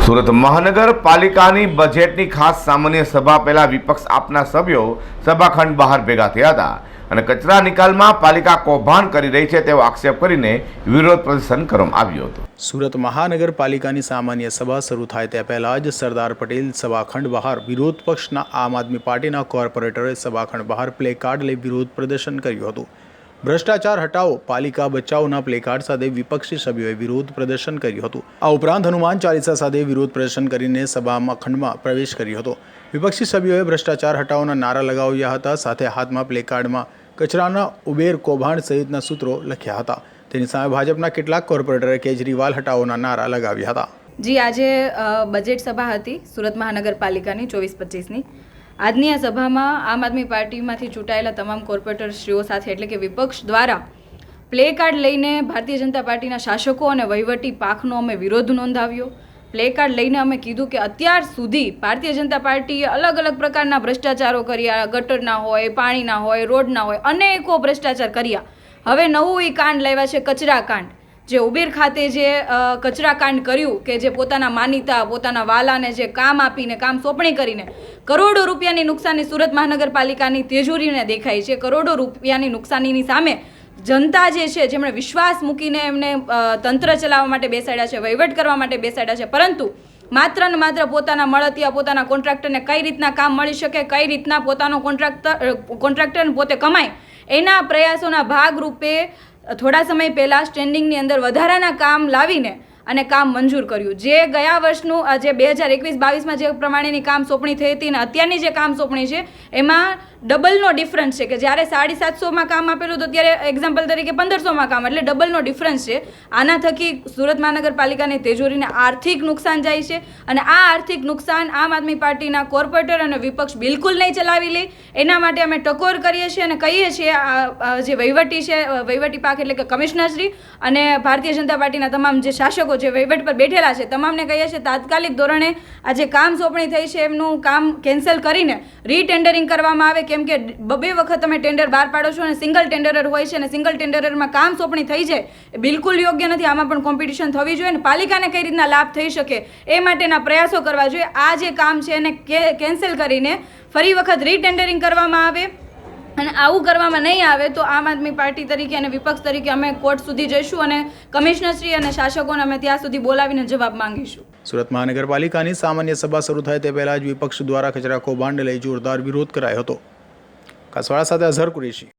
સુરત મહાનગરપાલિકાની બજેટની ખાસ સામાન્ય સભા પહેલા વિપક્ષ આપના સભ્યો સભાખંડ બહાર ભેગા થયા હતા અને કચરા નિકાલમાં પાલિકા કૌભાંડ કરી રહી છે તેવો આક્ષેપ કરીને વિરોધ પ્રદર્શન કરવામાં આવ્યું હતું। સુરત મહાનગરપાલિકાની સામાન્ય સભા શરૂ થાય તે પહેલા જ સરદાર પટેલ સભાખંડ બહાર વિરોધ પક્ષના આમ આદમી પાર્ટીના કોર્પોરેટરે સભાખંડ બહાર પ્લે કાર્ડ લઈ વિરોધ પ્રદર્શન કર્યું હતું। ભ્રષ્ટાચાર હટાવો પાલિકા બચાવોના પ્લેકાર્ડ સાથે વિપક્ષી સભ્યોએ વિરોધ પ્રદર્શન કર્યું હતું। આ ઉપરાંત હનુમાન ચાલીસા સાથે વિરોધ પ્રદર્શન કરીને સભામાં ખંડમાં પ્રવેશ કર્યો હતો। વિપક્ષી સભ્યોએ ભ્રષ્ટાચાર હટાવોના નારા લગાવ્યા હતા, સાથે હાથમાં પ્લેકાર્ડમાં કચરાના ઉબેર કૌભાંડ સહિતના સૂત્રો લખ્યા હતા। તેની સામે ભાજપના કેટલાક કોર્પોરેટરે કેજરીવાલ હટાવોના નારા લગાવ્યા હતા। જી, આજે બજેટ સભા હતી સુરત મહાનગરપાલિકાની 24-25ની। આજની આ સભામાં આમ આદમી પાર્ટીમાંથી ચૂંટાયેલા તમામ કોર્પોરેટરશ્રીઓ સાથે એટલે કે વિપક્ષ દ્વારા પ્લે કાર્ડ લઈને ભારતીય જનતા પાર્ટીના શાસકો અને વહીવટી પાંખનો અમે વિરોધ નોંધાવ્યો। પ્લે કાર્ડ લઈને અમે કીધું કે અત્યાર સુધી ભારતીય જનતા પાર્ટીએ અલગ અલગ પ્રકારના ભ્રષ્ટાચારો કર્યા, ગટરના હોય, પાણીના હોય, રોડના હોય, અનેકો ભ્રષ્ટાચાર કર્યા। હવે નવું એ કાંડ લાવ્યા છે કચરા કાંડ, જે ઉબેર ખાતે જે કચરા કાંડ કર્યું કે જે પોતાના માનીતા પોતાના વાલાને જે કામ આપીને કામ સોંપણી કરીને કરોડો રૂપિયાની નુકસાની સુરત મહાનગરપાલિકાની તેજોરીને દેખાય છે। કરોડો રૂપિયાની નુકસાનીની સામે જનતા જે છે જેમણે વિશ્વાસ મૂકીને એમને તંત્ર ચલાવવા માટે બેસાડ્યા છે, વહીવટ કરવા માટે બેસાડ્યા છે, પરંતુ માત્ર ને માત્ર પોતાના મળતિયા પોતાના કોન્ટ્રાક્ટરને કઈ રીતના કામ મળી શકે, કઈ રીતના પોતાનો કોન્ટ્રાક્ટર પોતે કમાય, એના પ્રયાસોના ભાગરૂપે થોડા સમય પહેલાં સ્ટેન્ડિંગની અંદર વધારાના કામ લાવીને અને કામ મંજૂર કર્યું। જે ગયા વર્ષનું જે 2021-22માં જે પ્રમાણેની કામ સોંપણી થઈ હતી અને અત્યારની જે કામ સોંપણી છે એમાં ડબલનો ડિફરન્સ છે કે જ્યારે 750માં કામ આપેલું તો ત્યારે એક્ઝામ્પલ તરીકે 1500માં કામ, એટલે ડબલનો ડિફરન્સ છે। આના થકી સુરત મહાનગરપાલિકાની તેજોરીને આર્થિક નુકસાન જાય છે અને આ આર્થિક નુકસાન આમ આદમી પાર્ટીના કોર્પોરેટર અને વિપક્ષ બિલકુલ નહીં ચલાવી લે। એના માટે અમે ટકોર કરીએ છીએ અને કહીએ છીએ જે વહીવટી છે, વહીવટી પાંખ એટલે કે કમિશનરશ્રી અને ભારતીય જનતા પાર્ટીના તમામ જે શાસકો જે વહીવટ પર બેઠેલા છે તમામને કહીએ છીએ તાત્કાલિક ધોરણે આ જે કામ સોંપણી થઈ છે એમનું કામ કેન્સલ કરીને રીટેન્ડરિંગ કરવામાં આવે, કેમ કે બે વખત તમે ટેન્ડર બહાર પાડો છો અને સિંગલ ટેન્ડરર હોય છે અને સિંગલ ટેન્ડરમાં કામ સોંપણી થઈ જાય એ બિલકુલ યોગ્ય નથી। આમાં પણ કોમ્પિટિશન થવી જોઈએ અને પાલિકાને કઈ રીતના લાભ થઈ શકે એ માટેના પ્રયાસો કરવા જોઈએ। આ જે કામ છે એને કેન્સલ કરીને ફરી વખત રીટેન્ડરિંગ કરવામાં આવે અને આવું કરવામાં નહીં આવે તો આમ આદમી પાર્ટી તરીકે અને વિપક્ષ તરીકે અમે કોર્ટ સુધી જઈશું અને કમિશનરશ્રી અને શાસકોને અમે ત્યાં સુધી બોલાવીને જવાબ માંગીશું। સુરત મહાનગરપાલિકાની સામાન્ય સભા શરૂ થાય તે પહેલા જ વિપક્ષ દ્વારા કચરા કૌભાંડ લઈ જોરદાર વિરોધ કરાયો હતો। કાસવાડા સાથે અઝહર કુરેશી।